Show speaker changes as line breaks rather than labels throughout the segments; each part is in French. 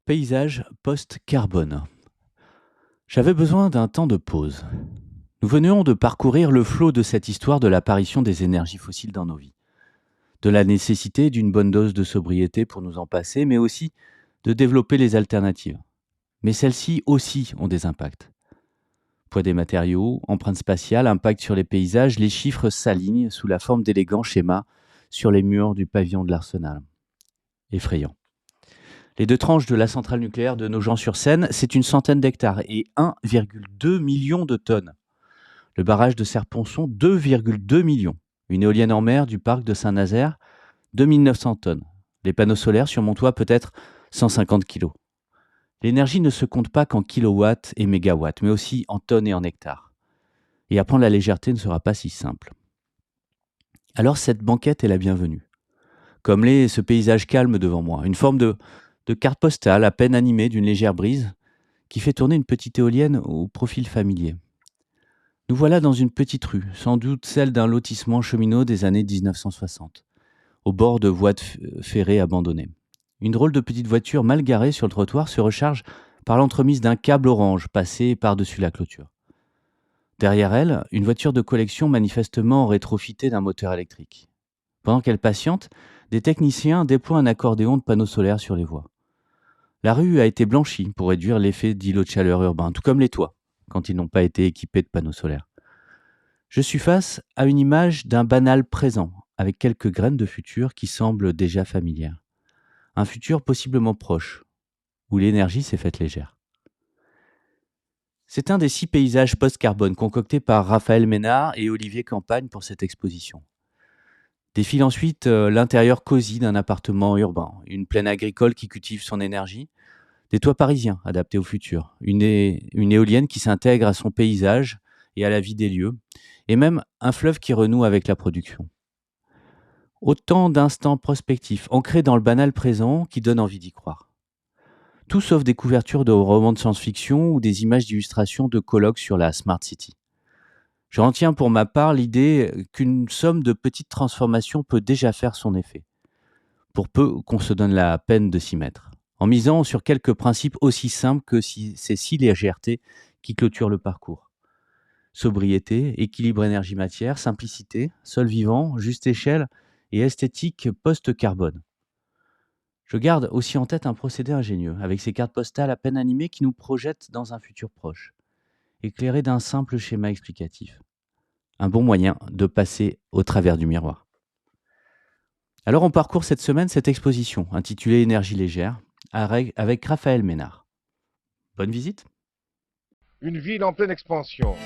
Paysage post-carbone. J'avais besoin d'un temps de pause. Nous venions de parcourir le flot de cette histoire de l'apparition des énergies fossiles dans nos vies, de la nécessité d'une bonne dose de sobriété pour nous en passer, mais aussi de développer les alternatives. Mais celles-ci aussi ont des impacts. Poids des matériaux, empreinte spatiale, impact sur les paysages, les chiffres s'alignent sous la forme d'élégants schémas sur les murs du pavillon de l'Arsenal. Effrayant. Les deux tranches de la centrale nucléaire de Nogent-sur-Seine, c'est une centaine d'hectares et 1,2 million de tonnes. Le barrage de Serponçon, 2,2 millions. Une éolienne en mer du parc de Saint-Nazaire, 2900 tonnes. Les panneaux solaires sur mon toit, peut-être 150 kilos. L'énergie ne se compte pas qu'en kilowatts et mégawatts, mais aussi en tonnes et en hectares. Et apprendre la légèreté ne sera pas si simple. Alors cette banquette est la bienvenue. Comme l'est ce paysage calme devant moi, une forme de carte postale à peine animée d'une légère brise qui fait tourner une petite éolienne au profil familier. Nous voilà dans une petite rue, sans doute celle d'un lotissement cheminot des années 1960, au bord de voies ferrées abandonnées. Une drôle de petite voiture mal garée sur le trottoir se recharge par l'entremise d'un câble orange passé par-dessus la clôture. Derrière elle, une voiture de collection manifestement rétrofitée d'un moteur électrique. Pendant qu'elle patiente, des techniciens déploient un accordéon de panneaux solaires sur les voies. La rue a été blanchie pour réduire l'effet d'îlot de chaleur urbain, tout comme les toits, quand ils n'ont pas été équipés de panneaux solaires. Je suis face à une image d'un banal présent, avec quelques graines de futur qui semblent déjà familières. Un futur possiblement proche, où l'énergie s'est faite légère. C'est un des 6 paysages post-carbone concoctés par Raphaël Ménard et Olivier Campagne pour cette exposition. Défile ensuite l'intérieur cosy d'un appartement urbain, une plaine agricole qui cultive son énergie, des toits parisiens adaptés au futur, une éolienne qui s'intègre à son paysage et à la vie des lieux, et même un fleuve qui renoue avec la production. Autant d'instants prospectifs, ancrés dans le banal présent, qui donnent envie d'y croire. Tout sauf des couvertures de romans de science-fiction ou des images d'illustration de colloques sur la Smart City. Je retiens pour ma part l'idée qu'une somme de petites transformations peut déjà faire son effet, pour peu qu'on se donne la peine de s'y mettre, en misant sur quelques principes aussi simples que ces 6 légèretés qui clôturent le parcours. Sobriété, équilibre énergie-matière, simplicité, sol vivant, juste échelle et esthétique post-carbone. Je garde aussi en tête un procédé ingénieux, avec ces cartes postales à peine animées qui nous projettent dans un futur proche, éclairé d'un simple schéma explicatif. Un bon moyen de passer au travers du miroir. Alors on parcourt cette semaine cette exposition, intitulée Énergie légère, avec Raphaël Ménard. Bonne visite.
Une ville en pleine expansion.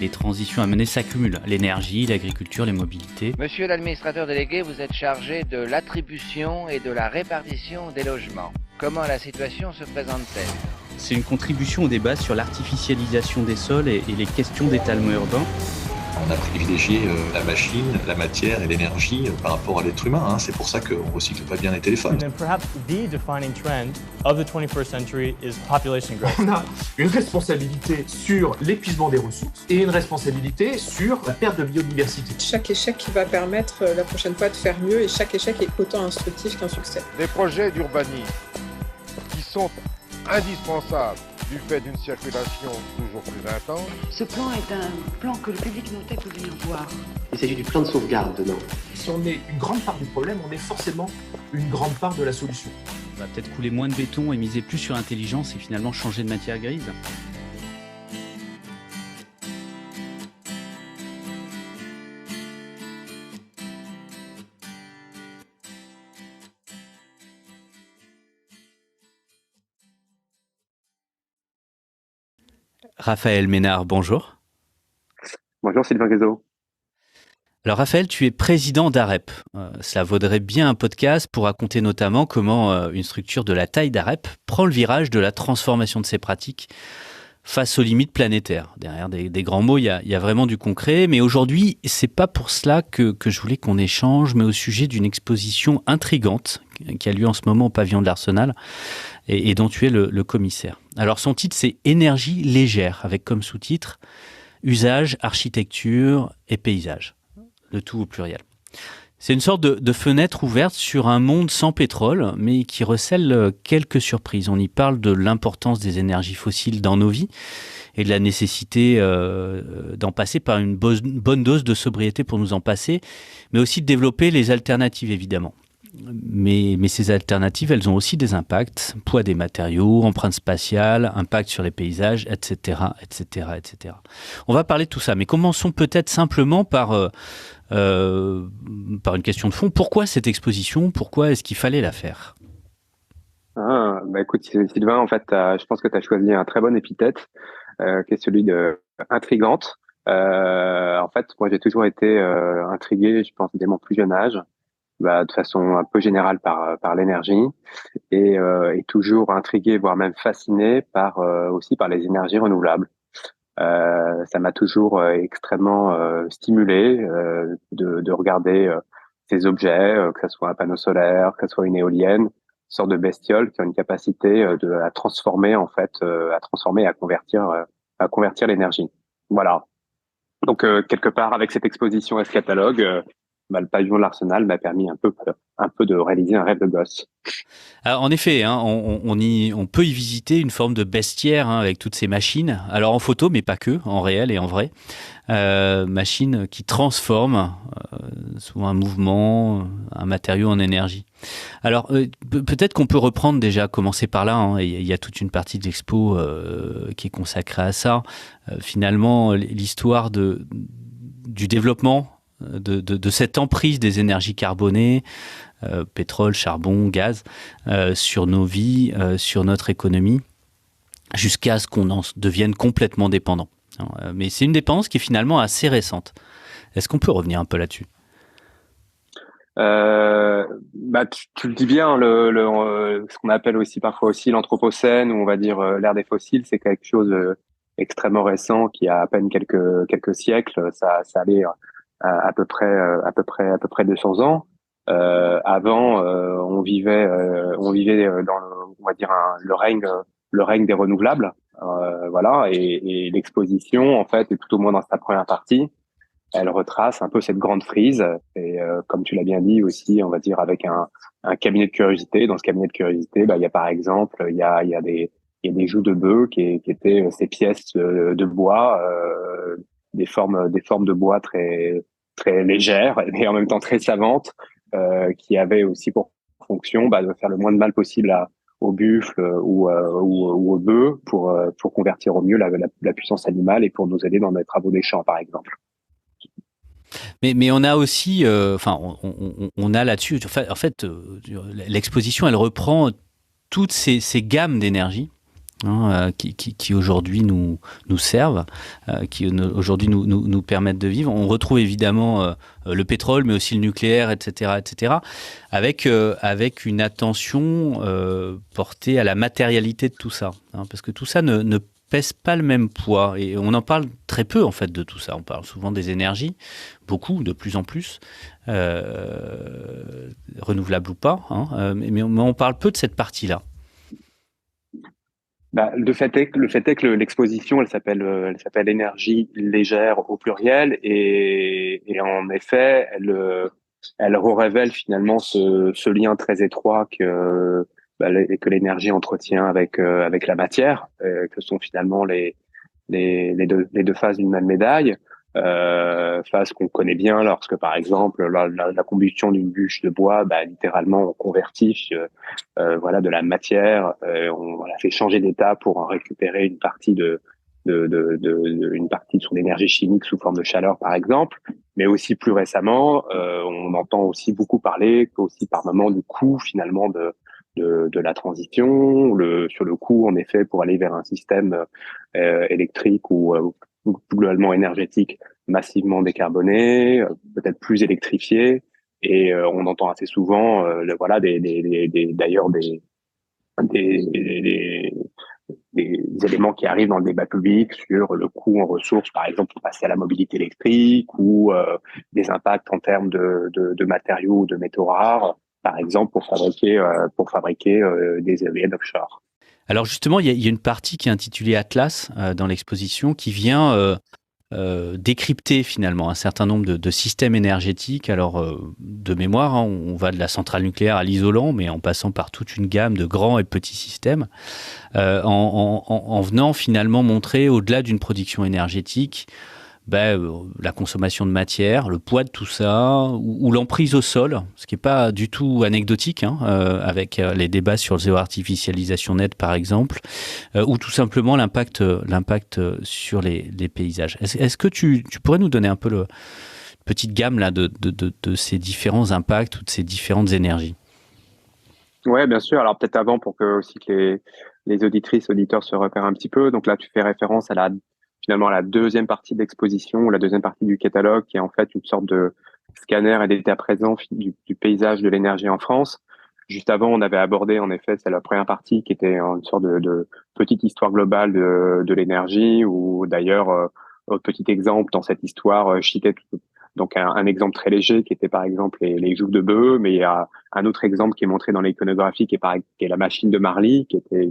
Les transitions à mener s'accumulent, l'énergie, l'agriculture, les mobilités.
Monsieur l'administrateur délégué, vous êtes chargé de l'attribution et de la répartition des logements. Comment la situation se présente-t-elle ?
C'est une contribution au débat sur l'artificialisation des sols et les questions d'étalement urbain.
On a privilégié la machine, la matière et l'énergie par rapport à l'être humain. C'est pour ça qu'on ne recycle pas bien les téléphones.
And then perhaps the defining trend of the 21st century is population growth.
On a une responsabilité sur l'épuisement des ressources et une responsabilité sur la perte de biodiversité.
Chaque échec va permettre la prochaine fois de faire mieux et chaque échec est autant instructif qu'un succès.
Des projets d'urbanisme qui sont indispensables du fait d'une circulation toujours plus intense.
Ce plan est un plan que le public montait pour venir voir.
Il s'agit du plan de sauvegarde demain.
Si on est une grande part du problème, on est forcément une grande part de la solution.
On va peut-être couler moins de béton et miser plus sur l'intelligence et finalement changer de matière grise. Raphaël Ménard, bonjour.
Bonjour Sylvain Guézot.
Alors Raphaël, tu es président d'AREP. Cela vaudrait bien un podcast pour raconter notamment comment une structure de la taille d'AREP prend le virage de la transformation de ses pratiques face aux limites planétaires. Derrière des grands mots, il y a vraiment du concret. Mais aujourd'hui, c'est pas pour cela que je voulais qu'on échange, mais au sujet d'une exposition intrigante qui a lieu en ce moment au pavillon de l'Arsenal et dont tu es le commissaire. Alors son titre, c'est Énergie légère, avec comme sous-titre Usage, architecture et paysage. Le tout au pluriel. C'est une sorte de fenêtre ouverte sur un monde sans pétrole, mais qui recèle quelques surprises. On y parle de l'importance des énergies fossiles dans nos vies et de la nécessité d'en passer par une bonne dose de sobriété pour nous en passer, mais aussi de développer les alternatives, évidemment. Mais ces alternatives, elles ont aussi des impacts, poids des matériaux, empreinte spatiale, impact sur les paysages, etc., etc., etc. On va parler de tout ça, mais commençons peut-être simplement par une question de fond. Pourquoi cette exposition ? Pourquoi est-ce qu'il fallait la faire ?
Écoute, Sylvain, en fait, je pense que tu as choisi un très bon épithète, qui est celui de intrigante. En fait, moi, j'ai toujours été intrigué, je pense, dès mon plus jeune âge, de façon un peu générale par l'énergie, et toujours intrigué, voire même fasciné aussi par les énergies renouvelables. Ça m'a toujours extrêmement stimulé de regarder ces objets, que ce soit un panneau solaire, que ce soit une éolienne, une sorte de bestiole qui a une capacité à transformer en fait, et à convertir l'énergie. Voilà. Donc quelque part avec cette exposition et ce catalogue, le pavillon de l'Arsenal m'a permis un peu de réaliser un rêve de gosse.
Alors, en effet, on peut y visiter une forme de bestiaire avec toutes ces machines. Alors en photo, mais pas que, en réel et en vrai. Machines qui transforment souvent un mouvement, un matériau en énergie. Alors peut-être qu'on peut reprendre déjà, commencer par là. Il y a toute une partie de l'expo qui est consacrée à ça. Finalement, l'histoire du développement de cette emprise des énergies carbonées, pétrole, charbon, gaz, sur nos vies, sur notre économie, jusqu'à ce qu'on en devienne complètement dépendant. Mais c'est une dépendance qui est finalement assez récente. Est-ce qu'on peut revenir un peu là-dessus ?
Tu le dis bien, ce qu'on appelle aussi parfois aussi l'anthropocène, ou on va dire l'ère des fossiles, c'est quelque chose extrêmement récent qui a à peine quelques siècles. Ça allait à peu près 200 ans. Avant, on vivait dans on va dire le règne des renouvelables. Voilà, et l'exposition, en fait, et tout au moins dans sa première partie, elle retrace un peu cette grande frise. Et comme tu l'as bien dit aussi, on va dire avec un cabinet de curiosité. Dans ce cabinet de curiosité, il y a par exemple, il y a des joues de bœuf qui étaient ces pièces de bois, des formes de bois très très légères et en même temps très savantes, qui avaient aussi pour fonction de faire le moins de mal possible au buffle ou au bœuf pour convertir au mieux la puissance animale et pour nous aider dans les travaux des champs, par exemple.
Mais on a aussi, on a là-dessus, en fait, l'exposition, elle reprend toutes ces gammes d'énergie qui aujourd'hui nous servent, qui aujourd'hui nous permettent de vivre. On retrouve évidemment le pétrole, mais aussi le nucléaire, etc., avec une attention portée à la matérialité de tout ça, parce que tout ça ne pèse pas le même poids, et on en parle très peu en fait de tout ça. On parle souvent des énergies, beaucoup, de plus en plus, renouvelables ou pas, mais on parle peu de cette partie-là.
Le fait est que l'exposition, elle s'appelle énergie légère au pluriel, et en effet, elle révèle finalement ce lien très étroit que l'énergie entretient avec la matière, que sont finalement les deux faces d'une même médaille. Face qu'on connaît bien lorsque, par exemple, la combustion d'une bûche de bois, littéralement, on convertit de la matière, on la fait changer d'état pour en récupérer une partie une partie de son énergie chimique sous forme de chaleur, par exemple. Mais aussi plus récemment, on entend aussi beaucoup parler aussi par moment du coût finalement de la transition, sur le coût en effet pour aller vers un système électrique ou globalement énergétique massivement décarboné, peut-être plus électrifié, et on entend assez souvent des éléments qui arrivent dans le débat public sur le coût en ressources, par exemple pour passer à la mobilité électrique, ou des impacts en termes de matériaux ou de métaux rares, par exemple pour fabriquer des éoliennes offshore.
Alors justement, il y a une partie qui est intitulée Atlas dans l'exposition, qui vient décrypter finalement un certain nombre de systèmes énergétiques. Alors, de mémoire, hein, on va de la centrale nucléaire à l'isolant, mais en passant par toute une gamme de grands et petits systèmes, en venant finalement montrer, au-delà d'une production énergétique, la consommation de matière, le poids de tout ça, ou l'emprise au sol, ce qui n'est pas du tout anecdotique, hein, avec les débats sur le zéro artificialisation nette, par exemple, ou tout simplement l'impact sur les paysages. Est-ce que tu pourrais nous donner un peu une petite gamme là, de ces différents impacts ou de ces différentes énergies?
Ouais, bien sûr. Alors peut-être avant, pour que aussi que les auditrices, auditeurs se repèrent un petit peu. Donc là, tu fais référence à finalement la deuxième partie de l'exposition, ou la deuxième partie du catalogue, qui est en fait une sorte de scanner et d'état présent du paysage de l'énergie en France. Juste avant, on avait abordé, en effet, c'est la première partie qui était une sorte de petite histoire globale de l'énergie, ou d'ailleurs, petit exemple dans cette histoire, je citais donc un exemple très léger qui était par exemple les jougs de bœuf, mais il y a un autre exemple qui est montré dans l'iconographie qui est la machine de Marly, qui était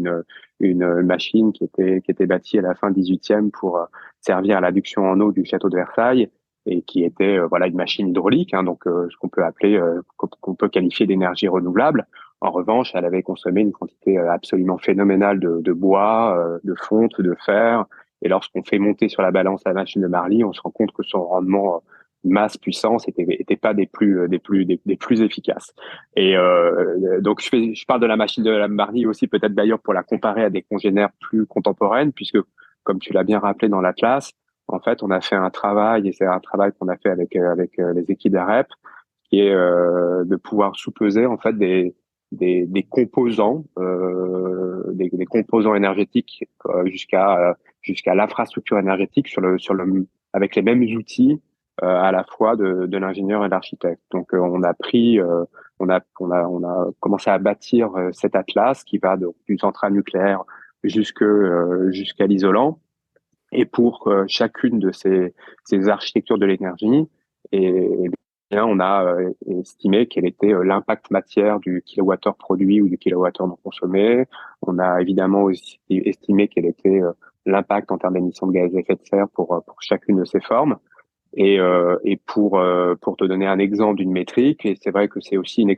une machine qui était bâtie à la fin 18e pour servir à l'adduction en eau du château de Versailles, et qui était une machine hydraulique, hein, donc ce qu'on peut qualifier d'énergie renouvelable. En revanche, elle avait consommé une quantité absolument phénoménale de bois, de fonte, de fer. Et lorsqu'on fait monter sur la balance la machine de Marly, on se rend compte que son rendement masse, puissance était pas des plus efficaces. Et donc je parle de la machine de la Marly aussi, peut-être d'ailleurs pour la comparer à des congénères plus contemporaines, puisque comme tu l'as bien rappelé dans l'Atlas, en fait on a fait un travail, et c'est un travail qu'on a fait avec les équipes d'AREP, qui est de pouvoir sous-peser en fait des composants, des composants énergétiques jusqu'à l'infrastructure énergétique avec les mêmes outils à la fois de l'ingénieur et de l'architecte. Donc on a commencé à bâtir cet atlas qui va d'une centrale nucléaire jusqu'à l'isolant, et pour chacune de ces architectures de l'énergie, et bien on a estimé quel était l'impact matière du kilowattheure produit ou du kilowattheure non consommé. On a évidemment aussi estimé quel était l'impact en termes d'émissions de gaz à effet de serre pour chacune de ces formes. Et pour te donner un exemple d'une métrique, et c'est vrai que c'est aussi faire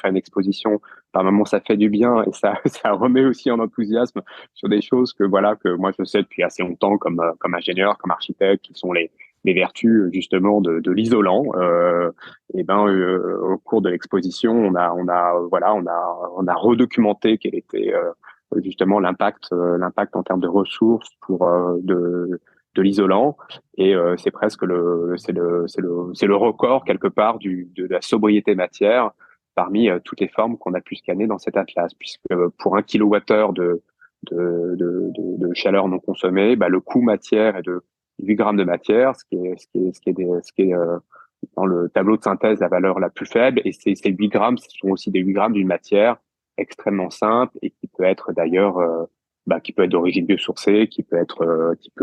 une exposition, par moments ça fait du bien, et ça remet aussi en enthousiasme sur des choses que moi je sais depuis assez longtemps comme ingénieur, comme architecte, qui sont les vertus justement de l'isolant. Au cours de l'exposition, on a redocumenté quel était justement l'impact en termes de ressources de l'isolant, et c'est presque le record quelque part de la sobriété matière parmi toutes les formes qu'on a pu scanner dans cet atlas, puisque pour 1 kilowattheure de chaleur non consommée, le coût matière est de 8 grammes de matière, ce qui est dans le tableau de synthèse la valeur la plus faible, et ces 8 grammes, ce sont aussi des 8 grammes d'une matière extrêmement simple, et qui peut être d'ailleurs qui peut être d'origine biosourcée, qui peut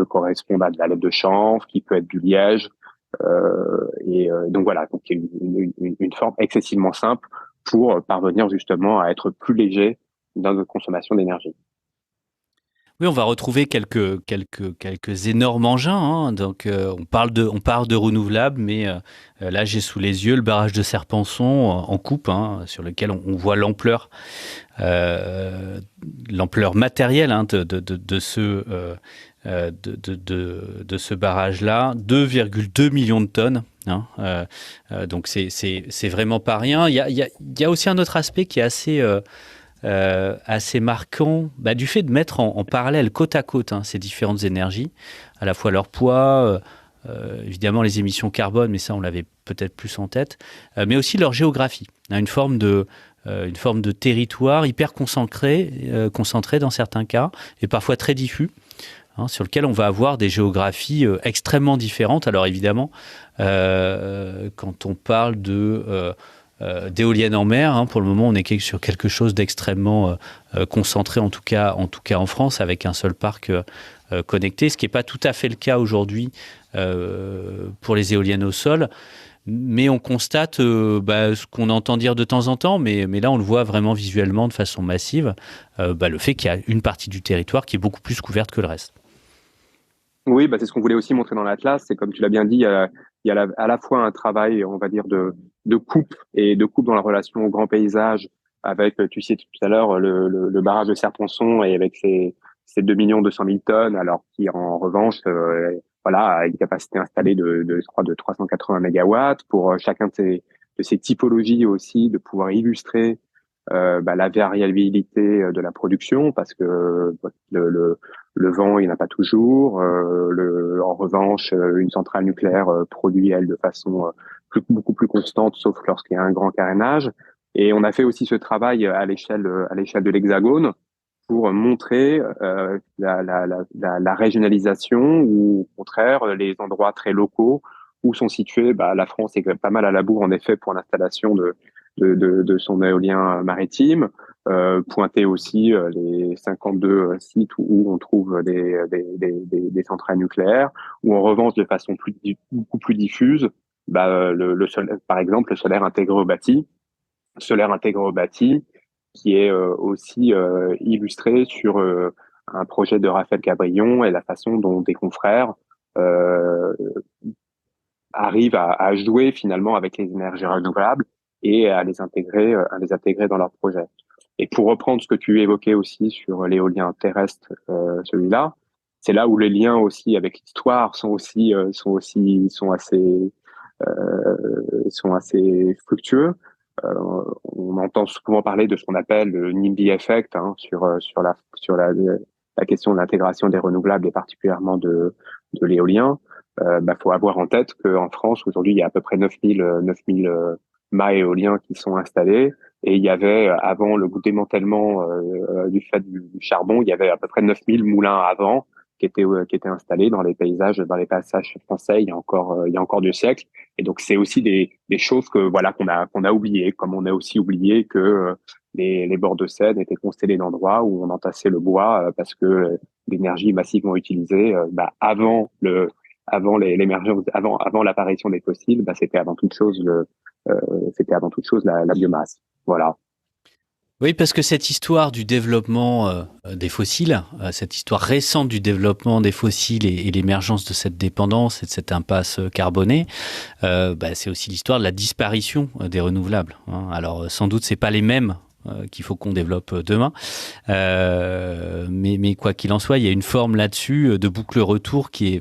correspondre à de la laine de chanvre, qui peut être du liège, donc voilà, donc une forme excessivement simple pour parvenir justement à être plus léger dans notre consommation d'énergie.
Oui, on va retrouver quelques énormes engins, hein. Donc, on parle de renouvelables, mais là, j'ai sous les yeux le barrage de Serpenson en coupe, hein, sur lequel on voit l'ampleur matérielle, hein, de ce barrage-là, 2,2 millions de tonnes. Hein, donc, c'est vraiment pas rien. Il y a aussi un autre aspect qui est assez marquant, du fait de mettre en parallèle, côte à côte, hein, ces différentes énergies, à la fois leur poids, évidemment les émissions carbone, mais ça on l'avait peut-être plus en tête, mais aussi leur géographie, hein, une forme de territoire hyper concentré dans certains cas, et parfois très diffus, hein, sur lequel on va avoir des géographies extrêmement différentes. Alors évidemment, quand on parle d'éoliennes en mer, hein, pour le moment on est sur quelque chose d'extrêmement concentré, en tout cas en France, avec un seul parc connecté, ce qui n'est pas tout à fait le cas aujourd'hui pour les éoliennes au sol, mais on constate ce qu'on entend dire de temps en temps, mais là on le voit vraiment visuellement de façon massive, le fait qu'il y a une partie du territoire qui est beaucoup plus couverte que le reste.
Oui, bah, c'est ce qu'on voulait aussi montrer dans l'Atlas. C'est comme tu l'as bien dit, il y a à la fois un travail, on va dire, de coupe et de coupe dans la relation au grand paysage avec, tu sais, tout à l'heure, le barrage de Serre-Ponçon et avec ses 2 200 000 tonnes, alors qui, en revanche, voilà, a une capacité installée je crois, de 380 mégawatts pour chacun de ces typologies aussi, de pouvoir illustrer la variabilité de la production parce que le vent, il n'y en a pas toujours. En revanche, une centrale nucléaire produit, elle, de façon beaucoup plus constante, sauf lorsqu'il y a un grand carénage. Et on a fait aussi ce travail à l'échelle de l'Hexagone pour montrer la régionalisation ou au contraire les endroits très locaux où sont situés. La France est quand même pas mal à la bourre en effet pour l'installation de son éolien maritime. Pointer aussi les 52 sites où on trouve des centrales nucléaires, où en revanche, de façon beaucoup plus diffuse, par exemple, le solaire intégré au bâti, qui est aussi illustré sur un projet de Raphaël Cabrion et la façon dont des confrères euh, arrivent à jouer finalement avec les énergies renouvelables et à les intégrer dans leur projet. Et pour reprendre ce que tu évoquais aussi sur l'éolien terrestre, celui-là, c'est là où les liens aussi avec l'histoire sont assez fructueux. On entend souvent parler de ce qu'on appelle le NIMBY effect sur la question de l'intégration des renouvelables et particulièrement de l'éolien. Faut avoir en tête qu'en France aujourd'hui il y a à peu près 9000 mâts éoliens qui sont installés et il y avait avant le démantèlement du fait du charbon, il y avait à peu près 9000 moulins avant qui étaient installés dans les passages français il y a encore 2 siècles. Et donc c'est aussi des choses qu'on a oubliées, comme on a aussi oublié que les bords de Seine étaient constellés d'endroits où on entassait le bois parce que l'énergie massivement utilisée avant l'apparition des fossiles, c'était avant toute chose la biomasse. Voilà.
Oui, parce que cette histoire du développement des fossiles, cette histoire récente du développement des fossiles et l'émergence de cette dépendance et de cette impasse carbonée, c'est aussi l'histoire de la disparition des renouvelables. Hein. Alors, sans doute, c'est pas les mêmes qu'il faut qu'on développe demain. Mais quoi qu'il en soit, il y a une forme là-dessus de boucle retour qui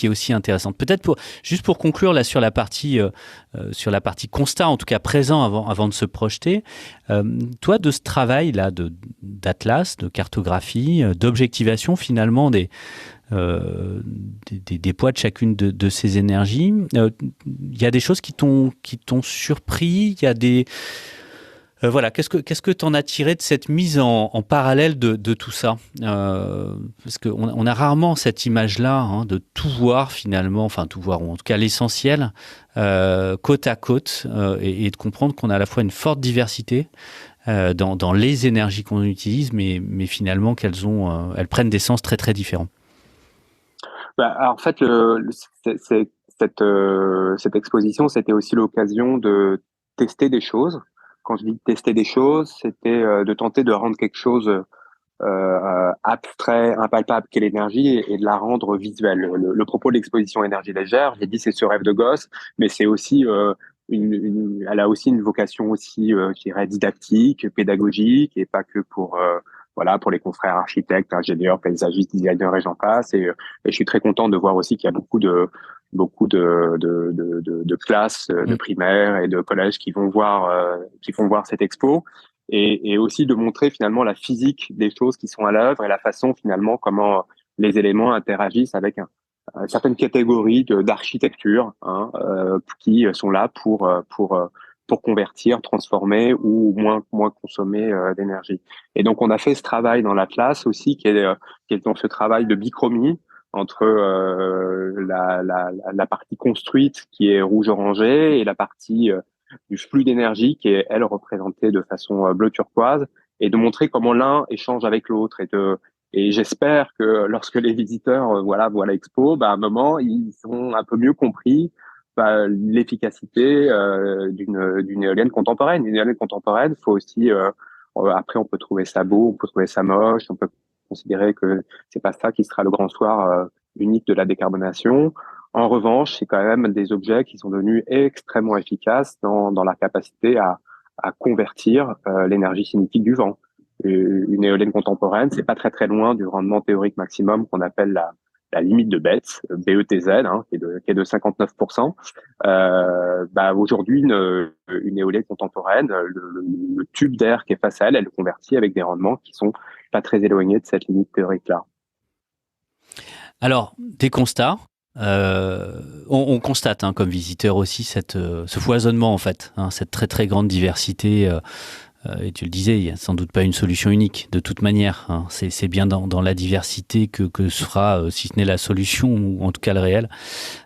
est aussi intéressante. Peut-être juste pour conclure là sur la partie constat, en tout cas présent avant de se projeter. Toi, de ce travail là d'atlas, de cartographie, d'objectivation finalement des poids de chacune de ces énergies, il y a des choses qui t'ont surpris. Il y a des qu'est-ce que tu en as tiré de cette mise en parallèle de tout ça parce qu'on a rarement cette image-là de tout voir finalement, enfin tout voir, ou en tout cas l'essentiel, côte à côte, et de comprendre qu'on a à la fois une forte diversité dans les énergies qu'on utilise, mais finalement elles prennent des sens très très différents.
Alors, en fait, cette exposition, c'était aussi l'occasion de tester des choses. Quand je dis tester des choses, c'était de tenter de rendre quelque chose abstrait, impalpable qu'est l'énergie et de la rendre visuelle. Le propos de l'exposition Énergie légère, j'ai dit c'est ce rêve de gosse, mais c'est aussi elle a aussi une vocation aussi, je dirais, didactique, pédagogique et pas que pour les confrères architectes, ingénieurs, paysagistes, designers et j'en passe. Et je suis très content de voir aussi qu'il y a beaucoup de classes de primaire et de collèges qui vont voir cette expo et aussi de montrer finalement la physique des choses qui sont à l'œuvre et la façon finalement comment les éléments interagissent avec certaines catégories d'architecture qui sont là pour convertir, transformer ou moins consommer d'énergie. Et donc on a fait ce travail dans l'Atlas aussi qui est dans ce travail de bichromie entre la partie construite qui est rouge-orangé et la partie du flux d'énergie qui est, elle, représentée de façon bleu turquoise, et de montrer comment l'un échange avec l'autre. Et j'espère que lorsque les visiteurs voient l'expo, à un moment, ils ont un peu mieux compris l'efficacité d'une éolienne contemporaine. Une éolienne contemporaine, faut aussi après on peut trouver ça beau, on peut trouver ça moche, on peut considérer que c'est pas ça qui sera le grand soir unique de la décarbonation. En revanche, c'est quand même des objets qui sont devenus extrêmement efficaces dans la capacité à convertir l'énergie cinétique du vent. Une éolienne contemporaine, c'est pas très très loin du rendement théorique maximum qu'on appelle la limite de Betz, BETZ, qui est de 59%. Aujourd'hui, une éolienne contemporaine, le tube d'air qui est face à elle, elle le convertit avec des rendements qui sont pas très éloignés de cette limite théorique-là.
Alors, des constats. On constate comme visiteur aussi ce foisonnement en fait, cette très très grande diversité. Et tu le disais, il n'y a sans doute pas une solution unique de toute manière. C'est bien dans la diversité que sera, si ce n'est la solution, ou en tout cas le réel.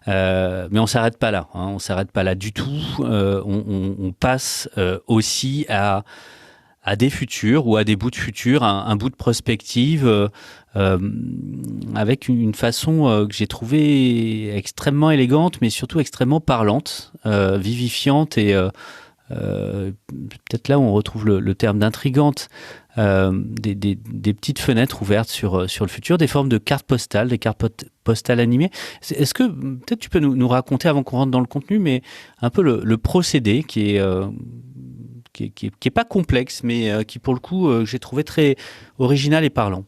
Mais on ne s'arrête pas là. On ne s'arrête pas là du tout. On passe aussi à des futurs ou à des bouts de futur, un bout de prospective avec une façon que j'ai trouvée extrêmement élégante, mais surtout extrêmement parlante, vivifiante et peut-être là où on retrouve le terme d'intrigante, des petites fenêtres ouvertes sur le futur, des formes de cartes postales, des cartes postales animées. Est-ce que peut-être tu peux nous raconter, avant qu'on rentre dans le contenu, mais un peu le procédé qui est pas complexe, mais qui pour le coup j'ai trouvé très original et parlant.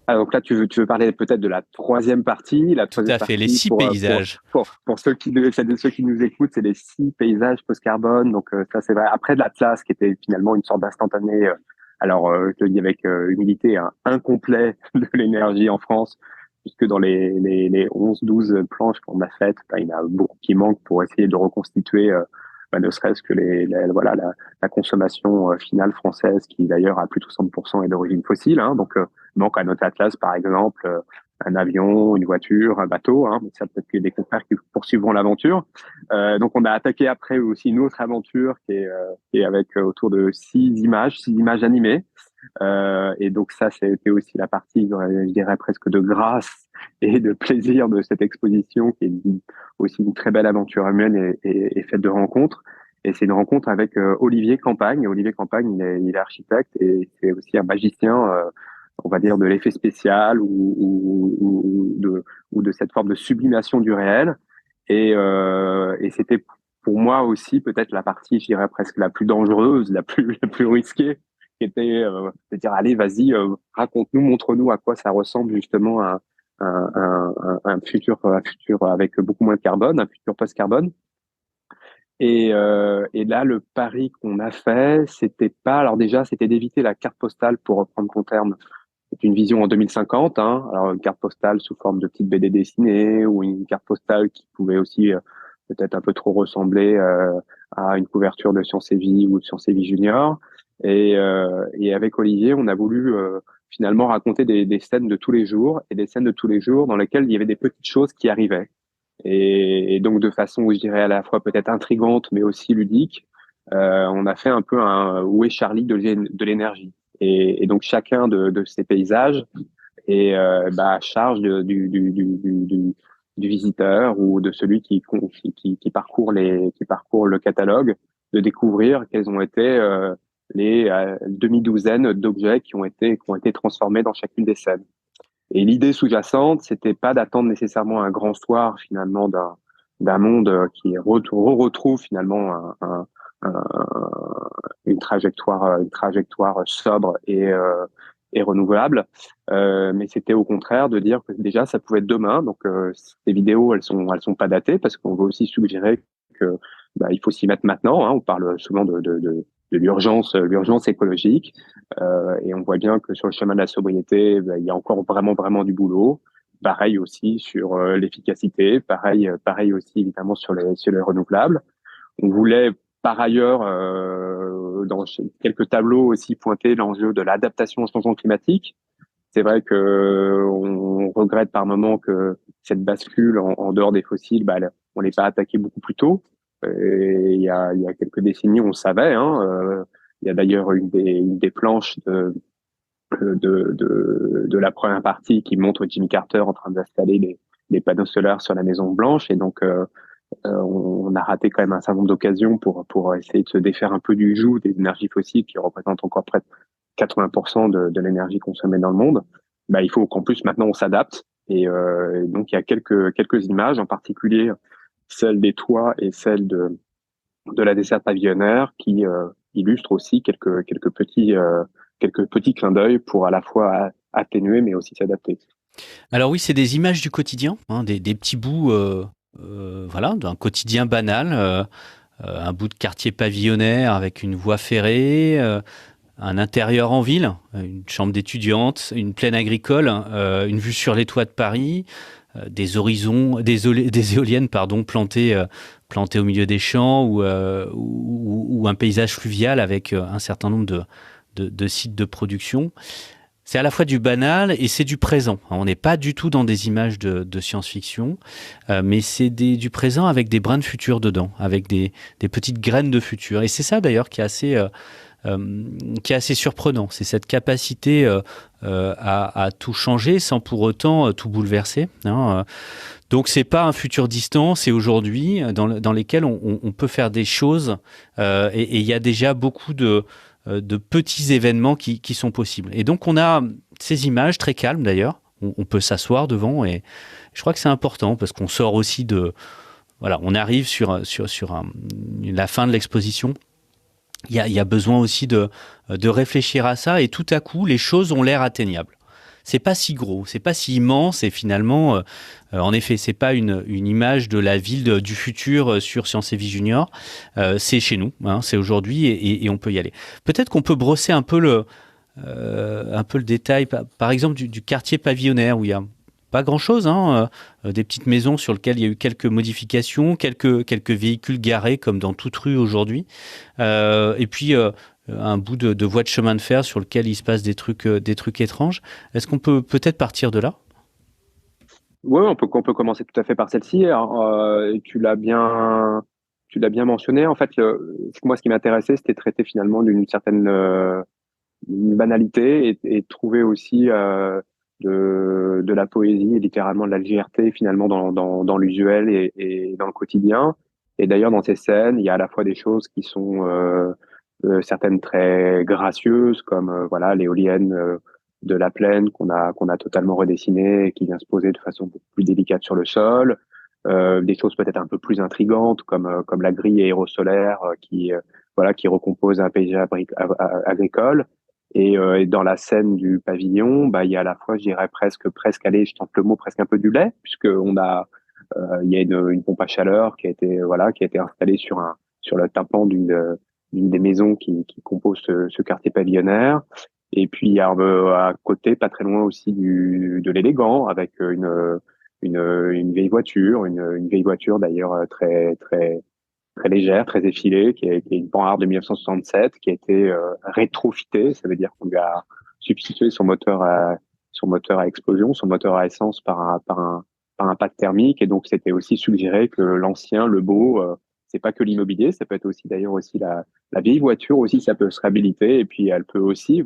Ah, donc là, tu veux parler peut-être de la troisième partie.
Tout à fait, les 6 paysages.
Pour ceux qui nous écoutent, c'est les 6 paysages post-carbone. Donc ça, c'est vrai. Après de l'Atlas, qui était finalement une sorte d'instantané, je le dis avec humilité, incomplet de l'énergie en France, puisque dans les 11-12 planches qu'on a faites, il y en a beaucoup qui manquent pour essayer de reconstituer ne serait-ce que la consommation finale française, qui d'ailleurs à plus de 60% est d'origine fossile. Donc manque à notre Atlas, par exemple, un avion, une voiture, un bateau. Mais ça, peut-être que des confrères qui poursuivront l'aventure. Donc on a attaqué après aussi une autre aventure qui est avec autour de 6 images animées. Et donc ça, c'était aussi la partie, je dirais presque de grâce et de plaisir de cette exposition, qui est aussi une très belle aventure humaine et faite de rencontres. Et c'est une rencontre avec Olivier Campagne. Olivier Campagne, il est architecte et c'est aussi un magicien, on va dire, de l'effet spécial ou de cette forme de sublimation du réel. Et c'était pour moi aussi peut-être la partie, je dirais presque la plus dangereuse, la plus risquée, qui était de dire allez, vas-y, raconte-nous, montre-nous à quoi ça ressemble justement un futur avec beaucoup moins de carbone, un futur post-carbone. Et là, le pari qu'on a fait, c'était d'éviter la carte postale, pour reprendre ton terme. C'est une vision en 2050, Alors une carte postale sous forme de petite BD dessinée, ou une carte postale qui pouvait aussi peut-être un peu trop ressembler à une couverture de Sciences et Vie ou de Sciences et Vie Junior. Et avec Olivier, on a voulu finalement raconter des scènes de tous les jours, et des scènes de tous les jours dans lesquelles il y avait des petites choses qui arrivaient. Et donc de façon, je dirais, à la fois peut-être intrigante, mais aussi ludique, on a fait un peu un Où est Charlie de l'énergie. Et donc chacun de ces paysages est à charge du visiteur ou de celui qui parcourt le catalogue, de découvrir quelles ont été les demi-douzaine d'objets qui ont été transformés dans chacune des scènes. Et l'idée sous-jacente, c'était pas d'attendre nécessairement un grand soir finalement d'un monde qui retrouve finalement une trajectoire sobre et renouvelable, mais c'était au contraire de dire que déjà ça pouvait être demain. Donc ces vidéos, elles sont pas datées, parce qu'on veut aussi suggérer que il faut s'y mettre maintenant. On parle souvent de l'urgence écologique, et on voit bien que sur le chemin de la sobriété, il y a encore vraiment du boulot. Pareil aussi sur l'efficacité, pareil aussi évidemment sur les renouvelables. On voulait par ailleurs, dans quelques tableaux aussi, pointer l'enjeu de l'adaptation au changement climatique. C'est vrai que on regrette par moment que cette bascule en dehors des fossiles, on l'ait pas attaqué beaucoup plus tôt. Et il y a quelques décennies, on le savait. Il y a d'ailleurs une des planches de la première partie qui montre Jimmy Carter en train d'installer les panneaux solaires sur la Maison Blanche. Et donc on a raté quand même un certain nombre d'occasions pour essayer de se défaire un peu du joug des énergies fossiles, qui représentent encore près de 80% de l'énergie consommée dans le monde. Il faut qu'en plus maintenant on s'adapte, Et donc il y a quelques images, en particulier celle des toits et celle de la desserte pavillonnaire, qui illustrent aussi quelques petits clins d'œil pour à la fois atténuer mais aussi s'adapter.
Alors oui, c'est des images du quotidien, hein, des petits bouts voilà, d'un quotidien banal, un bout de quartier pavillonnaire avec une voie ferrée, un intérieur en ville, une chambre d'étudiante, une plaine agricole, une vue sur les toits de Paris, des éoliennes plantées au milieu des champs, ou un paysage fluvial avec un certain nombre de sites de production. C'est à la fois du banal et c'est du présent. On n'est pas du tout dans des images de science-fiction, mais c'est du présent avec des brins de futur dedans, avec des petites graines de futur. Et c'est ça d'ailleurs qui est assez surprenant. C'est cette capacité à tout changer sans pour autant tout bouleverser, hein. Donc c'est pas un futur distant, c'est aujourd'hui dans lesquels on peut faire des choses, et il y a déjà beaucoup de petits événements qui sont possibles. Et donc on a ces images très calmes d'ailleurs, on peut s'asseoir devant, et je crois que c'est important parce qu'on sort aussi on arrive sur la fin de l'exposition. Il y a besoin aussi de réfléchir à ça, et tout à coup les choses ont l'air atteignables. C'est pas si gros, c'est pas si immense, et finalement, en effet, c'est pas une image de la ville du futur sur Sciences et Vie Junior. C'est chez nous, hein, c'est aujourd'hui, et on peut y aller. Peut-être qu'on peut brosser un peu le détail, par exemple du quartier pavillonnaire, où il y a pas grand-chose, hein, des petites maisons sur lesquelles il y a eu quelques modifications, quelques véhicules garés comme dans toute rue aujourd'hui, et puis un bout de voie de chemin de fer sur lequel il se passe des trucs étranges. Est-ce qu'on peut peut-être partir de là ?
Oui, on peut commencer tout à fait par celle-ci. Et tu l'as bien mentionné. En fait, moi, ce qui m'intéressait, c'était traiter finalement d'une certaine une banalité, et trouver aussi de la poésie et littéralement de la légèreté finalement dans l'usuel et dans le quotidien. Et d'ailleurs, dans ces scènes, il y a à la fois des choses qui sont certaines très gracieuses, comme voilà l'éolienne de la plaine qu'on a totalement redessinée et qui vient se poser de façon beaucoup plus délicate sur le sol. Des choses peut-être un peu plus intrigantes, comme la grille aérosolaire qui recompose un paysage agricole. Et dans la scène du pavillon, il y a à la fois, je dirais presque, allez, je tente le mot, presque un peu du lait, puisque il y a une pompe à chaleur qui a été installée sur le tympan d'une des maisons qui composent ce quartier pavillonnaire. Et puis il y a à côté, pas très loin aussi de l'élégant, avec une vieille voiture, une vieille voiture d'ailleurs très très très légère, très effilée, qui est une Panhard de 1967, qui a été rétrofitée. Ça veut dire qu'on lui a substitué son moteur à explosion, son moteur à essence par un pack thermique. Et donc c'était aussi suggéré que l'ancien, le beau, c'est pas que l'immobilier, ça peut être aussi d'ailleurs aussi la vieille voiture aussi, ça peut se réhabiliter, et puis elle peut aussi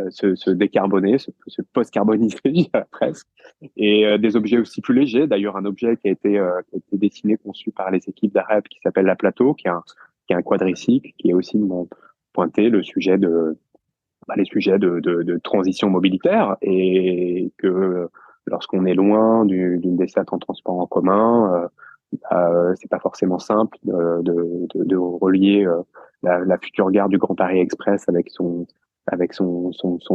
se décarboner, se post-carboniser, je dirais presque. Et des objets aussi plus légers, d'ailleurs un objet qui a été dessiné, conçu par les équipes d'AREP, qui s'appelle la Plateau, qui est un quadricycle, qui est aussi pointé les sujets de transition mobilitaire, et que lorsqu'on est loin d'une desserte en transport en commun, c'est pas forcément simple de relier la future gare du Grand Paris Express avec son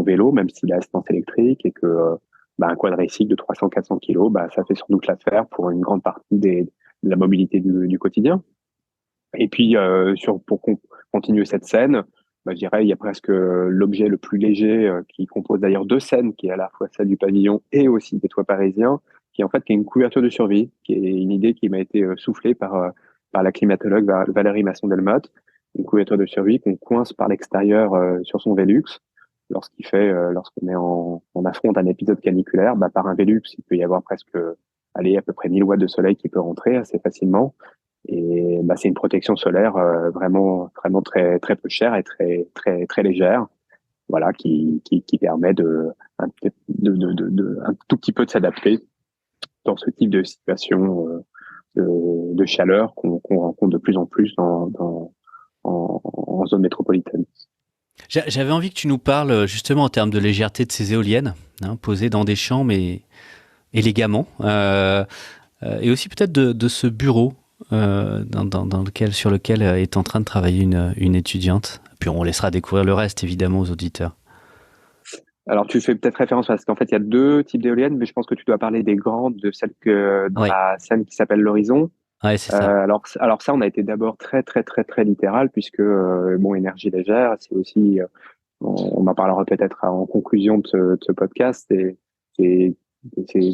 vélo, même s'il a assistance électrique, et que un quadricycle de 300-400 kilos, ça fait sans doute l'affaire pour une grande partie de la mobilité du quotidien. Et puis pour continuer cette scène, je dirais il y a presque l'objet le plus léger qui compose d'ailleurs deux scènes, qui est à la fois celle du pavillon et aussi des toits parisiens, qui est une couverture de survie, qui est une idée qui m'a été soufflée par la climatologue Valérie Masson-Delmotte, une couverture de survie qu'on coince par l'extérieur sur son Velux. Lorsqu'on affronte un épisode caniculaire, par un Velux, il peut y avoir à peu près 1000 watts de soleil qui peut rentrer assez facilement. Et c'est une protection solaire vraiment vraiment très très peu chère et très très très légère, voilà, qui permet un tout petit peu de s'adapter dans ce type de situation de chaleur qu'on rencontre de plus en plus en zone métropolitaine.
J'avais envie que tu nous parles justement en termes de légèreté de ces éoliennes, hein, posées dans des champs, mais élégamment, et aussi peut-être de ce bureau sur lequel est en train de travailler une étudiante. Puis on laissera découvrir le reste, évidemment, aux auditeurs.
Alors, tu fais peut-être référence parce qu'en fait, il y a 2 types d'éoliennes, mais je pense que tu dois parler des grandes, de celles dans la Seine qui s'appelle l'Horizon.
Ouais, c'est ça.
Alors ça, on a été d'abord très, très, très, très littéral puisque, énergie légère, c'est aussi, on en parlera peut-être en conclusion de ce podcast, c'est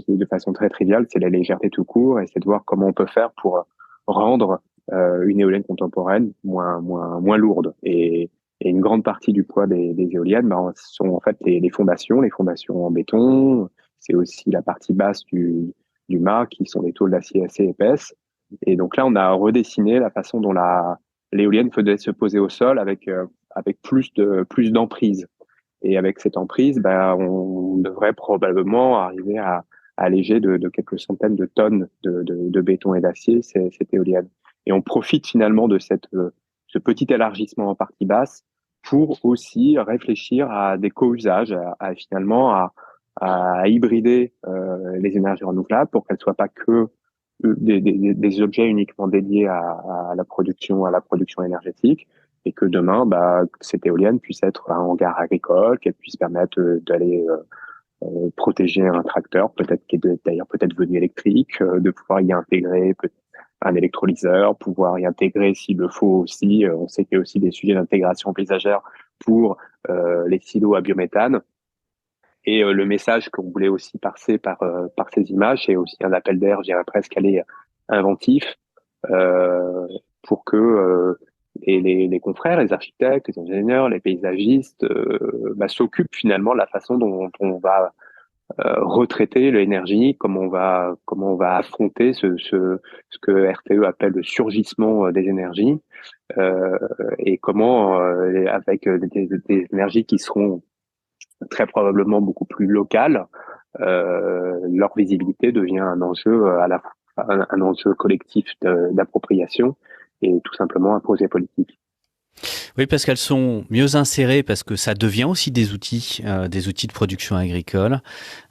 de façon très triviale, c'est la légèreté tout court et c'est de voir comment on peut faire pour rendre une éolienne contemporaine moins lourde. Et une grande partie du poids des éoliennes sont en fait les fondations en béton. C'est aussi la partie basse du mât qui sont des tôles d'acier assez épaisses. Et donc là, on a redessiné la façon dont l'éolienne faisait se poser au sol avec plus d'emprise. Et avec cette emprise, on devrait probablement arriver à alléger de quelques centaines de tonnes de béton et d'acier cette éolienne. Et on profite finalement de ce petit élargissement en partie basse pour aussi réfléchir à des co-usages, à hybrider les énergies renouvelables pour qu'elles soient pas que des objets uniquement dédiés à la production énergétique, et que demain, cette éolienne puisse être un hangar agricole, qu'elle puisse permettre d'aller protéger un tracteur, qui est d'ailleurs peut-être devenu électrique, de pouvoir y intégrer un électrolyseur, pouvoir y intégrer s'il le faut aussi. On sait qu'il y a aussi des sujets d'intégration paysagère pour les silos à biométhane. Et le message qu'on voulait aussi passer par ces images, c'est aussi un appel d'air, je dirais presque aller inventif, pour que les confrères, les architectes, les ingénieurs, les paysagistes s'occupent finalement de la façon dont on va retraiter l'énergie, comment on va affronter ce que RTE appelle le surgissement des énergies, et comment avec des énergies qui seront très probablement beaucoup plus locales, leur visibilité devient un enjeu un enjeu collectif d'appropriation et tout simplement un projet politique.
Oui, parce qu'elles sont mieux insérées, parce que ça devient aussi des outils de production agricole,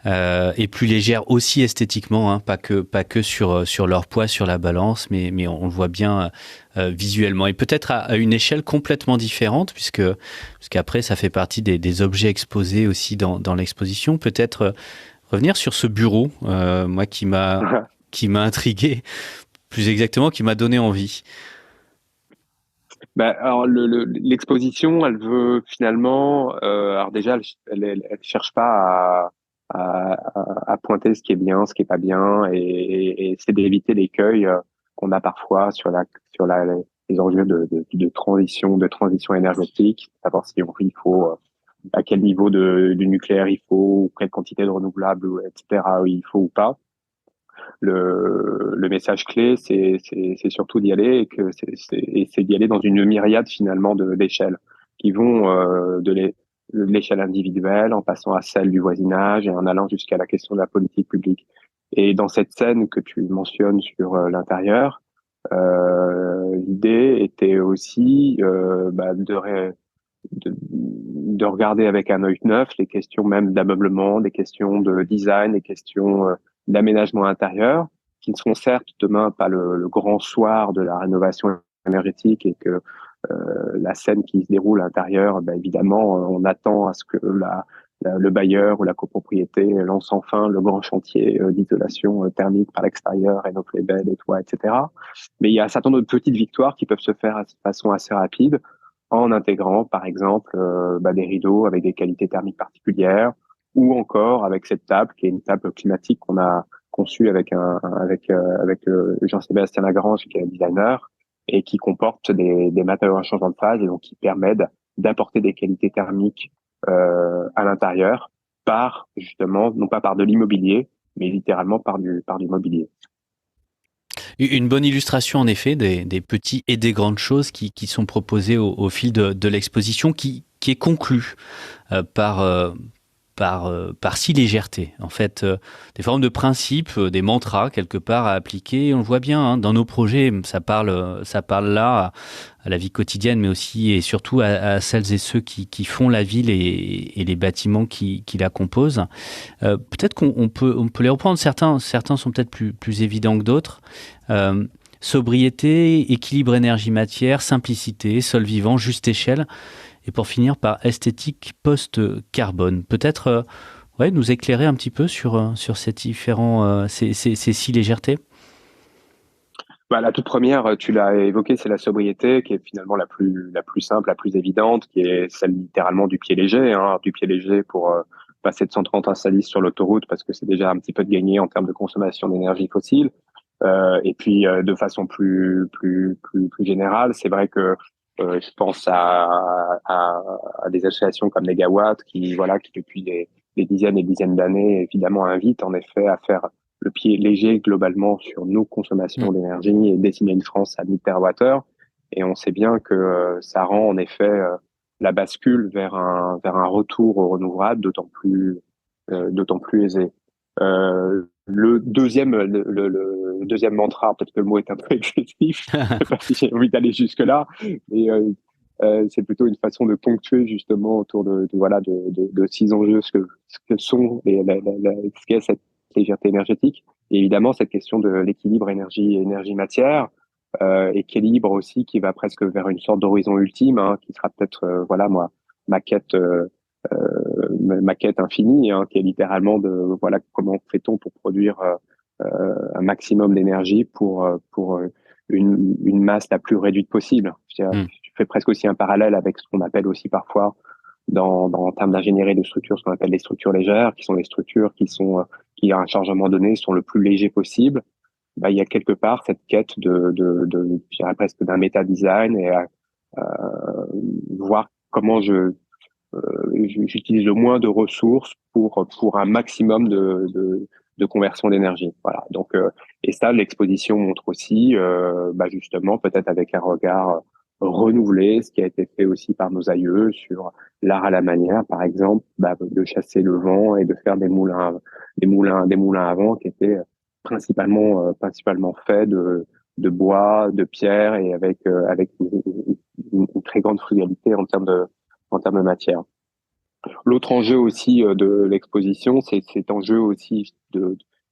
et plus légères aussi esthétiquement, hein, pas que sur leur poids sur la balance, mais on le voit bien visuellement, et peut-être à une échelle complètement différente, puisqu'après ça fait partie des objets exposés aussi dans l'exposition. Peut-être revenir sur ce bureau, moi qui m'a intrigué, plus exactement qui m'a donné envie.
Alors l'exposition, elle veut finalement, alors déjà, elle cherche pas à pointer ce qui est bien, ce qui est pas bien, et c'est d'éviter l'écueil qu'on a parfois sur les enjeux de transition énergétique, savoir si il faut à quel niveau du nucléaire il faut, ou quelle quantité de renouvelables, etc. il faut ou pas. Le message clé, c'est surtout d'y aller, et c'est d'y aller dans une myriade finalement d'échelles qui vont de l'échelle individuelle en passant à celle du voisinage et en allant jusqu'à la question de la politique publique. Et dans cette scène que tu mentionnes sur l'intérieur, l'idée était aussi de regarder avec un œil neuf les questions même d'ameublement, des questions de design, des questions d'aménagement intérieur, qui ne seront certes demain pas le grand soir de la rénovation énergétique, et que la scène qui se déroule à l'intérieur, évidemment, on attend à ce que le bailleur ou la copropriété lance enfin le grand chantier d'isolation thermique par l'extérieur, rénove les baies, les toits, etc. Mais il y a un certain nombre de petites victoires qui peuvent se faire de façon assez rapide, en intégrant, par exemple, des rideaux avec des qualités thermiques particulières, ou encore avec cette table qui est une table climatique qu'on a conçue avec Jean-Sébastien Lagrange, qui est un designer, et qui comporte des matériaux à changement de phase, et donc qui permet d'apporter des qualités thermiques à l'intérieur par, justement, non pas par de l'immobilier, mais littéralement par du mobilier.
Une bonne illustration, en effet, des petits et des grandes choses qui sont proposées au fil de l'exposition, qui est conclue par par si légèreté. En fait, des formes de principes, des mantras quelque part à appliquer. On le voit bien dans nos projets, ça parle là à la vie quotidienne, mais aussi et surtout à celles et ceux qui font la ville et les bâtiments qui la composent. Peut-être qu'on peut les reprendre. Certains sont peut-être plus évidents que d'autres. Sobriété, équilibre énergie-matière, simplicité, sol vivant, juste échelle. Et pour finir par esthétique post-carbone. Peut-être nous éclairer un petit peu sur ces différents, ces 6 légèretés.
La toute première, tu l'as évoqué, c'est la sobriété, qui est finalement la plus simple, la plus évidente, qui est celle littéralement du pied léger, du pied léger pour passer de 130 à 110 sur l'autoroute, parce que c'est déjà un petit peu de gagné en termes de consommation d'énergie fossile. Et puis de façon plus générale, c'est vrai que je pense à des associations comme Negawatt qui depuis des dizaines et dizaines d'années évidemment invitent en effet à faire le pied léger globalement sur nos consommations d'énergie et dessiner une France à 1000 TWh. Et on sait bien que ça rend en effet la bascule vers un retour aux renouvelables d'autant plus aisé. Le deuxième mantra, peut-être que le mot est un peu excessif, je sais pas si j'ai envie d'aller jusque là, mais c'est plutôt une façon de ponctuer justement autour de 6 enjeux, ce que sont ce qu'est cette légèreté énergétique, et évidemment cette question de l'équilibre énergie-matière, équilibre aussi qui va presque vers une sorte d'horizon ultime, qui sera peut-être ma quête infinie, qui est littéralement de comment fait-on pour produire un maximum d'énergie pour une masse la plus réduite possible. Je fais presque aussi un parallèle avec ce qu'on appelle aussi parfois en termes d'ingénierie de structures, ce qu'on appelle les structures légères, qui sont les structures qui à un chargement donné sont le plus léger possible. Il y a quelque part cette quête je dirais presque d'un méta-design et voir comment j'utilise le moins de ressources pour un maximum de conversion d'énergie. Voilà. Donc, et ça, l'exposition montre aussi, justement, peut-être avec un regard renouvelé, ce qui a été fait aussi par nos aïeux sur l'art à la manière, par exemple, de chasser le vent et de faire des moulins à vent qui étaient principalement faits de bois, de pierre et avec une très grande frugalité en termes de matière. L'autre enjeu aussi de l'exposition, c'est cet enjeu aussi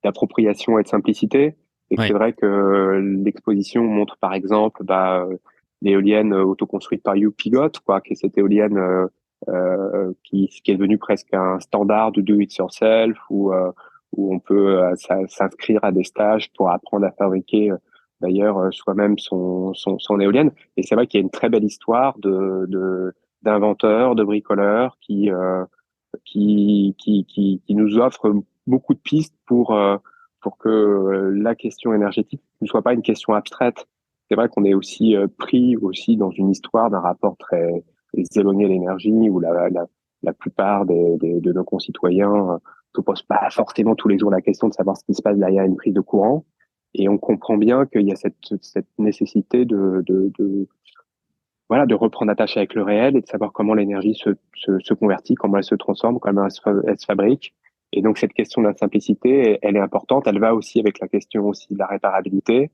d'appropriation et de simplicité. Et c'est vrai que l'exposition montre par exemple l'éolienne autoconstruite par Upigot, qui est cette éolienne qui est devenue presque un standard de do it yourself où on peut s'inscrire à des stages pour apprendre à fabriquer d'ailleurs soi-même son éolienne. Et c'est vrai qu'il y a une très belle histoire d'inventeurs, de bricoleurs qui nous offrent beaucoup de pistes pour que la question énergétique ne soit pas une question abstraite. C'est vrai qu'on est aussi pris aussi dans une histoire d'un rapport très éloigné à l'énergie où la plupart de nos concitoyens se posent pas forcément tous les jours la question de savoir ce qui se passe derrière une prise de courant. Et on comprend bien qu'il y a cette nécessité de reprendre attache avec le réel et de savoir comment l'énergie se convertit, comment elle se transforme, comment elle se fabrique. Et donc, cette question de la simplicité, elle est importante. Elle va aussi avec la question aussi de la réparabilité.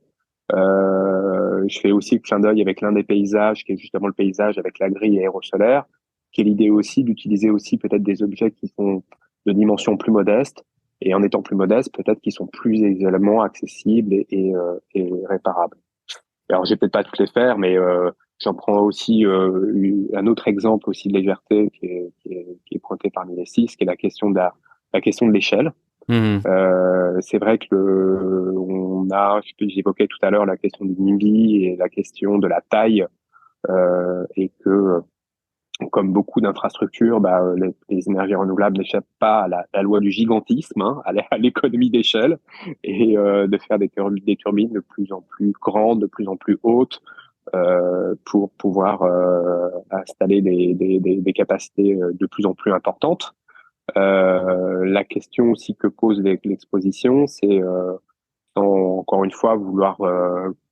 Je fais aussi le clin d'œil avec l'un des paysages, qui est justement le paysage avec la grille aérosolaire, qui est l'idée aussi d'utiliser aussi peut-être des objets qui sont de dimension plus modeste. Et en étant plus modestes, peut-être qu'ils sont plus aisément accessibles et réparables. Alors, je vais peut-être pas toutes les faire, mais j'en prends aussi un autre exemple aussi de légèreté qui est pointé parmi les 6, qui est la question de l'échelle. C'est vrai que j'évoquais tout à l'heure la question du NIMBY et la question de la taille, et que comme beaucoup d'infrastructures, les énergies renouvelables n'échappent pas à la loi du gigantisme, à l'économie d'échelle, et de faire des turbines de plus en plus grandes, de plus en plus hautes, pour pouvoir installer des capacités de plus en plus importantes. La question aussi que pose l'exposition, c'est encore une fois vouloir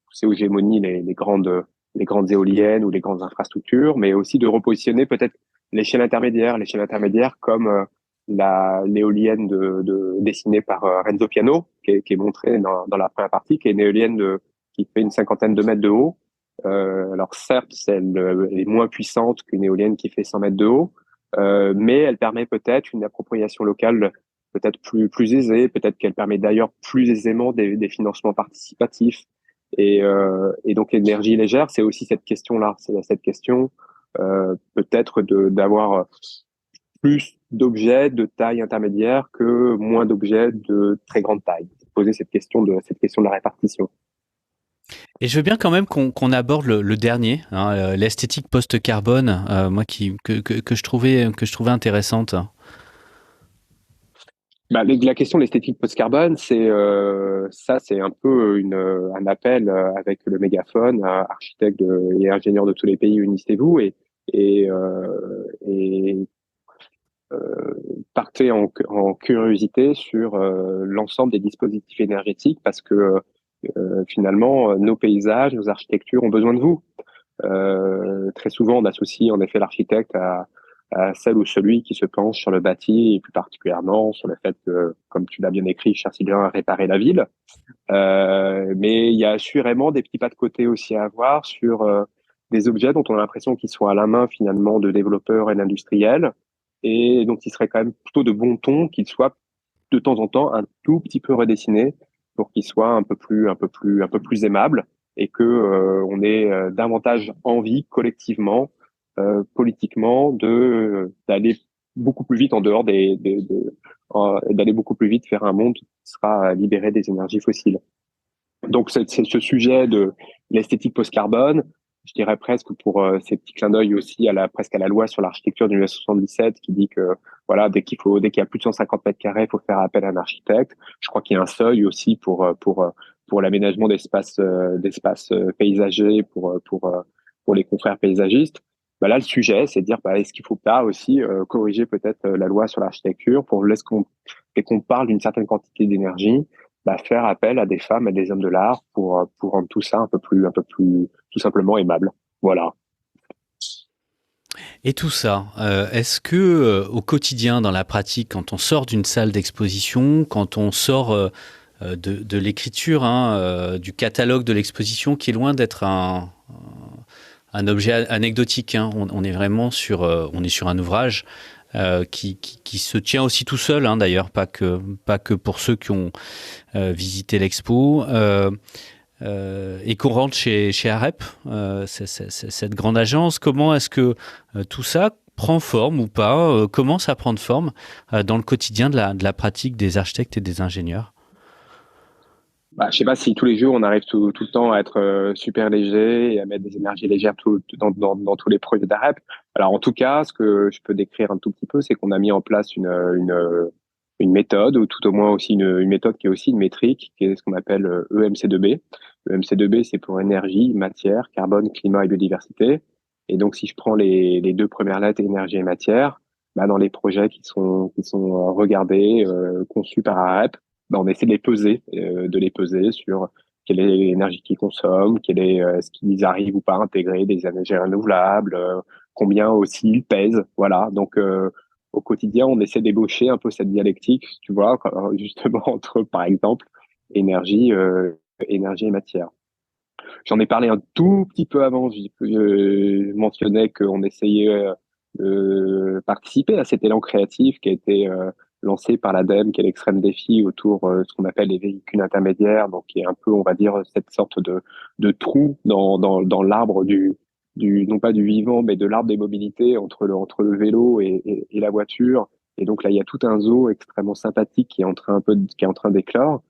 pousser aux hégémonies les grandes éoliennes ou les grandes infrastructures, mais aussi de repositionner peut-être l'échelle intermédiaire comme l'éolienne dessinée par Renzo Piano, qui est montrée dans la première partie, qui est une éolienne qui fait une 50aine de mètres de haut. Alors certes, elle est moins puissante qu'une éolienne qui fait 100 mètres de haut, mais elle permet peut-être une appropriation locale peut-être plus aisée, peut-être qu'elle permet d'ailleurs plus aisément des financements participatifs. Et donc l'énergie légère, c'est aussi cette question-là, c'est cette question peut-être d'avoir plus d'objets de taille intermédiaire que moins d'objets de très grande taille. Poser cette question de la répartition.
Et je veux bien quand même qu'on aborde le dernier, hein, l'esthétique post-carbone, moi que je trouvais intéressante.
La question de l'esthétique post-carbone, c'est un peu un appel avec le mégaphone, architectes et ingénieurs de tous les pays, unissez-vous et partez en curiosité sur l'ensemble des dispositifs énergétiques parce que finalement, nos paysages, nos architectures ont besoin de vous. Très souvent, on associe en effet l'architecte à celle ou celui qui se penche sur le bâti et plus particulièrement sur le fait que, comme tu l'as bien écrit, cher Sylvain, réparer la ville. Mais il y a assurément des petits pas de côté aussi à avoir sur des objets dont on a l'impression qu'ils sont à la main finalement de développeurs et d'industriels et donc il serait quand même plutôt de bon ton qu'ils soient de temps en temps un tout petit peu redessinés pour qu'ils soient un peu plus aimables et que on ait davantage envie collectivement politiquement d'aller beaucoup plus vite en dehors d'aller beaucoup plus vite vers un monde qui sera libéré des énergies fossiles. Donc c'est ce sujet de l'esthétique post-carbone, je dirais presque pour ces petits clins d'œil aussi presque à la loi sur l'architecture de 1977 qui dit que voilà dès qu'il y a plus de 150 mètres carrés, il faut faire appel à un architecte. Je crois qu'il y a un seuil aussi pour l'aménagement d'espaces paysagers pour les confrères paysagistes. Là, le sujet, c'est de dire, est-ce qu'il faut pas aussi corriger peut-être la loi sur l'architecture pour dès qu'on parle d'une certaine quantité d'énergie, faire appel à des femmes et des hommes de l'art pour rendre tout ça un peu plus tout simplement aimable. Voilà.
Et tout ça, est-ce que au quotidien, dans la pratique, quand on sort d'une salle d'exposition, quand on sort de l'écriture, du catalogue de l'exposition, qui est loin d'être un objet anecdotique, hein. On est vraiment sur un ouvrage qui se tient aussi tout seul, hein, d'ailleurs, pas que pour ceux qui ont visité l'expo, et qu'on rentre chez AREP, cette grande agence. Comment est-ce que tout ça prend forme ou pas, commence à prendre forme dans le quotidien de la pratique des architectes et des ingénieurs?
Je sais pas si tous les jours on arrive tout le temps à être super léger et à mettre des énergies légères dans tous les projets d'AREP. Alors en tout cas, ce que je peux décrire un tout petit peu, c'est qu'on a mis en place une méthode, ou tout au moins aussi une méthode qui est aussi une métrique, qui est ce qu'on appelle EMC2B. EMC2B, c'est pour énergie, matière, carbone, climat et biodiversité. Et donc si je prends les deux premières lettres, énergie et matière, dans les projets qui sont regardés, conçus par AREP, on essaie de les peser sur quelle est l'énergie qu'ils consomment, est-ce qu'ils arrivent ou pas à intégrer des énergies renouvelables, combien aussi ils pèsent. Voilà. Donc, au quotidien, on essaie d'ébaucher un peu cette dialectique, tu vois, justement entre, par exemple, énergie et matière. J'en ai parlé un tout petit peu avant. Je mentionnais qu'on essayait de participer à cet élan créatif qui a été lancé par l'ADEME, qui est l'extrême défi autour de ce qu'on appelle les véhicules intermédiaires, donc qui est un peu, on va dire, cette sorte de trou dans l'arbre non pas du vivant, mais de l'arbre des mobilités entre le vélo et la voiture. Et donc là, il y a tout un zoo extrêmement sympathique qui est en train d'éclore.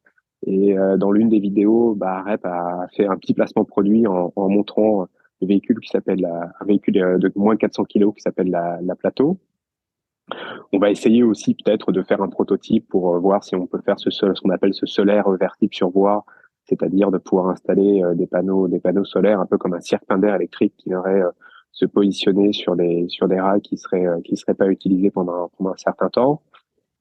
Et dans l'une des vidéos, AREP a fait un petit placement produit en montrant le véhicule un véhicule de moins de 400 kilos qui s'appelle la Plateau. On va essayer aussi peut-être de faire un prototype pour voir si on peut faire ce qu'on appelle ce solaire vertible sur bois, c'est-à-dire de pouvoir installer des panneaux solaires, un peu comme un cirque-pinder électrique qui viendrait se positionner sur des rails qui seraient pas utilisés pendant un certain temps.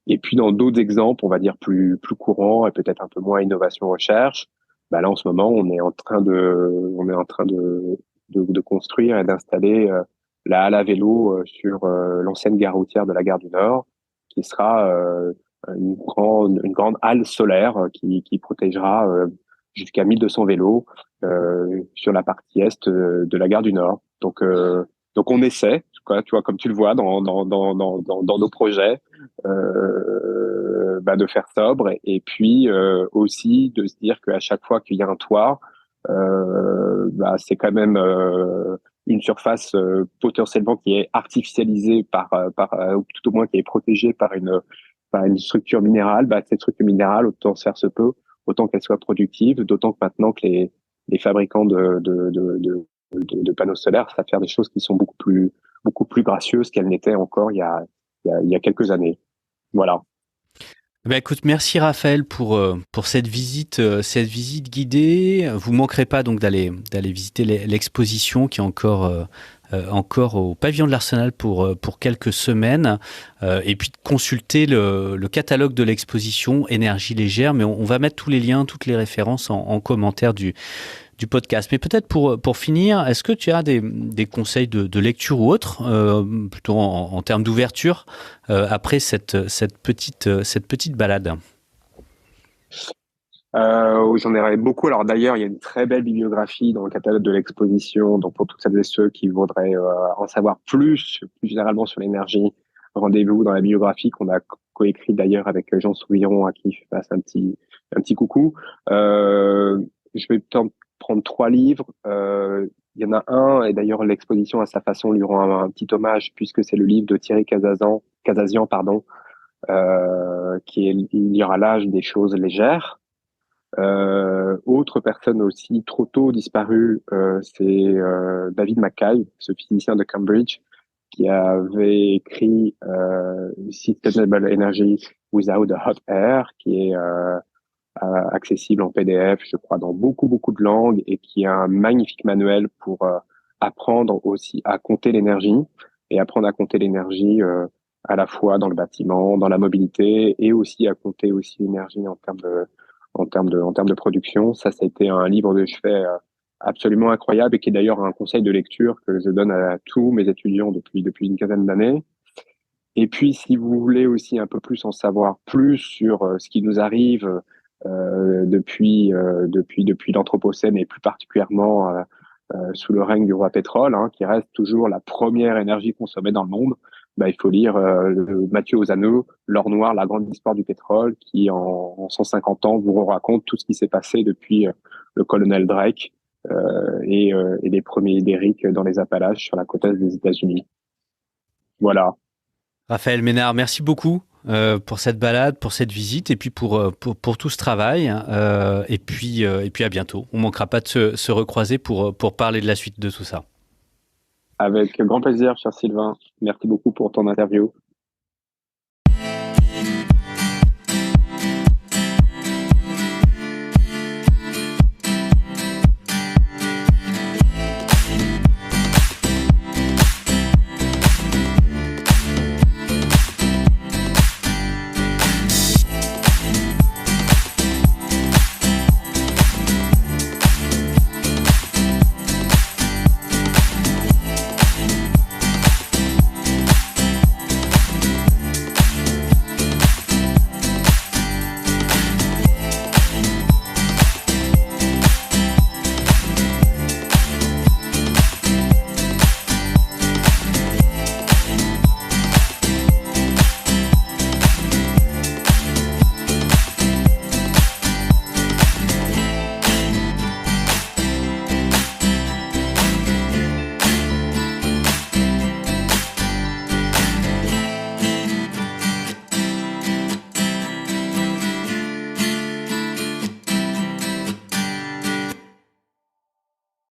Et puis dans d'autres exemples, on va dire plus courants et peut-être un peu moins innovation recherche, là en ce moment on est en train de construire et d'installer la halle à vélo sur l'ancienne gare routière de la gare du Nord, qui sera une grande halle solaire qui protégera jusqu'à 1200 vélos sur la partie est de la gare du Nord. Donc on essaie, quoi, tu vois, comme tu le vois dans nos projets, de faire sobre et puis aussi de se dire qu'à chaque fois qu'il y a un toit, c'est quand même une surface potentiellement qui est artificialisée ou tout au moins qui est protégée par une structure minérale. Cette structure minérale, autant se faire se peut, autant qu'elle soit productive, d'autant que maintenant que les fabricants de panneaux solaires savent faire des choses qui sont beaucoup plus gracieuses qu'elles n'étaient encore il y a quelques années. Voilà.
Écoute, merci Raphaël pour cette visite guidée. Vous manquerez pas donc d'aller visiter l'exposition qui est encore au pavillon de l'Arsenal pour quelques semaines, et puis de consulter le catalogue de l'exposition Énergie légère. Mais on va mettre tous les liens, toutes les références en commentaire du podcast. Mais peut-être pour finir, est-ce que tu as des conseils de lecture ou autre, plutôt en termes d'ouverture, après cette petite balade?
J'en ai beaucoup. Alors d'ailleurs, il y a une très belle bibliographie dans le catalogue de l'exposition. Donc pour toutes celles et ceux qui voudraient en savoir plus généralement sur l'énergie, rendez-vous dans la bibliographie qu'on a coécrit d'ailleurs avec Jean Souviron, à qui je passe un petit coucou. Je vais prendre 3 livres. Il y en a un, et d'ailleurs l'exposition à sa façon lui rend un petit hommage, puisque c'est le livre de Thierry Casazian, qui est Il y aura l'âge des choses légères. Autre personne aussi trop tôt disparue, c'est David Mackay, ce physicien de Cambridge, qui avait écrit Sustainable Energy Without the Hot Air, qui est accessible en PDF, je crois, dans beaucoup de langues, et qui est un magnifique manuel pour apprendre aussi à compter l'énergie, et apprendre à compter l'énergie à la fois dans le bâtiment, dans la mobilité, et aussi à compter aussi l'énergie en termes de production. Ça a été un livre de chevet absolument incroyable, et qui est d'ailleurs un conseil de lecture que je donne à tous mes étudiants depuis une quinzaine d'années. Et puis, si vous voulez aussi un peu plus en savoir plus sur ce qui nous arrive depuis l'Anthropocène, et plus particulièrement sous le règne du roi pétrole, qui reste toujours la première énergie consommée dans le monde, il faut lire Mathieu Ozanneau, L'or noir, la grande histoire du pétrole, qui en 150 ans vous raconte tout ce qui s'est passé depuis le colonel Drake et les premiers derricks dans les Appalaches sur la côte est des États-Unis. Voilà.
Raphaël Ménard, merci beaucoup pour cette balade, pour cette visite, et puis pour tout ce travail. Et puis à bientôt. On ne manquera pas de se recroiser pour parler de la suite de tout ça.
Avec grand plaisir, cher Sylvain. Merci beaucoup pour ton interview.